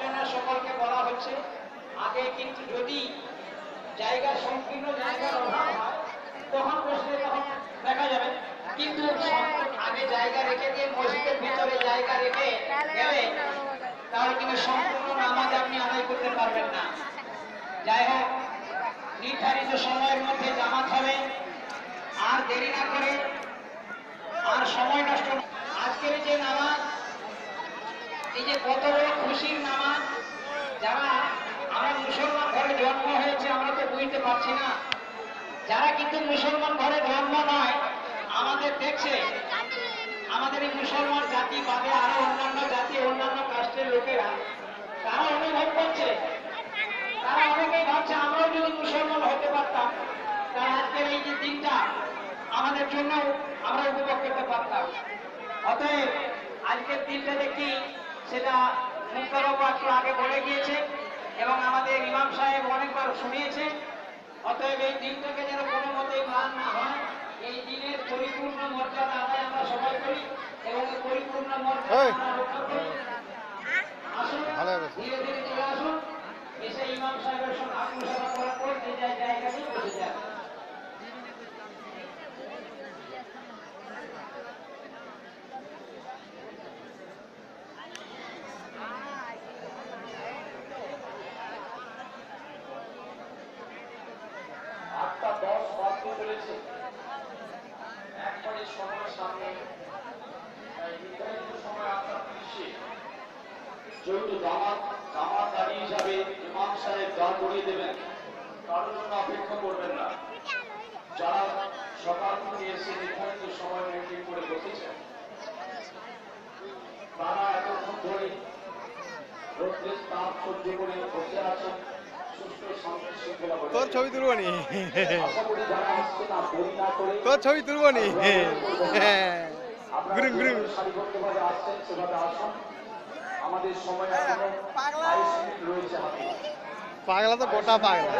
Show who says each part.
Speaker 1: জন্য সকলকে বলা হচ্ছে আগে কিন্তু যদি জায়গা সংকীর্ণ জায়গার অভাব হয় তখন বসলে তখন দেখা যাবে, কিন্তু আগে জায়গা রেখে দিয়ে মসজিদের ভিতরে জায়গা রেখে গেলে তাহলে কিন্তু সম্পূর্ণ নামাজ আপনি আদায় করতে পারবেন না। যাই হোক, নির্ধারিত সময়ের মধ্যে জামাত হবে, আর দেরি না করে, আর সময় নষ্ট না। আজকের যে নামাজ, এই যে কত বড় খুশির নামাজ, যারা আমরা মুসলমান ঘরে জন্ম হয়েছে আমরা তো বুঝতে পারছি না, যারা কিন্তু মুসলমান ঘরে জন্ম নয় আমাদের দেখছে, আমাদের এই মুসলমান জাতি বাদে আরো অন্যান্য জাতি অন্যান্য কাস্টের লোকেরা তারা অনুভব করছে, তারা অনেকেই ভাবছে আমরাও যদি মুসলমান হতে পারতাম তাহলে আজকের এই যে দিনটা আমাদের জন্য আমরা উপভোগ করতে পারতাম। অতএব আজকের দিনটা দেখি সেটা মুক্তাবাবু একটু আগে বলে গিয়েছে এবং আমাদের ইমাম সাহেব অনেকবার শুনিয়েছে। অতএব এই দিনটাকে যেন কোনো মতেই ম্লান না হয়, এই দিনের পরিপূর্ণ মর্যাদা আদায় আমরা সবাই করি এবং এই পরিপূর্ণ মর্যাদা আমরা রক্ষা করি। আসুন ধীরে ধীরে চলে আসুন, এসে ইমাম সাহেবের সঙ্গে আত্মসভা করার পর যে জায়গাতেই বসে যান। একবারে সময় সামনে নির্ধারিত সময় 8:30 যেহেতু জামাতদারি হিসাবে ইমাম সাহেব দাঁড় করিয়ে দেবেন, কারোর জন্য অপেক্ষা করবেন না। যারা সকাল থেকে এসে নির্ধারিত সময় মেনটেন করে বসেছেন তারা এতক্ষণ ধরে রোদ্রের তাপ সহ্য করে বসে আছেন,
Speaker 2: তোর ছবি তুলবো নি, তোর ছবি তুলবো নি।
Speaker 1: আমাদের সময় রয়েছে,
Speaker 2: পাগলা তো গোটা পাগলা।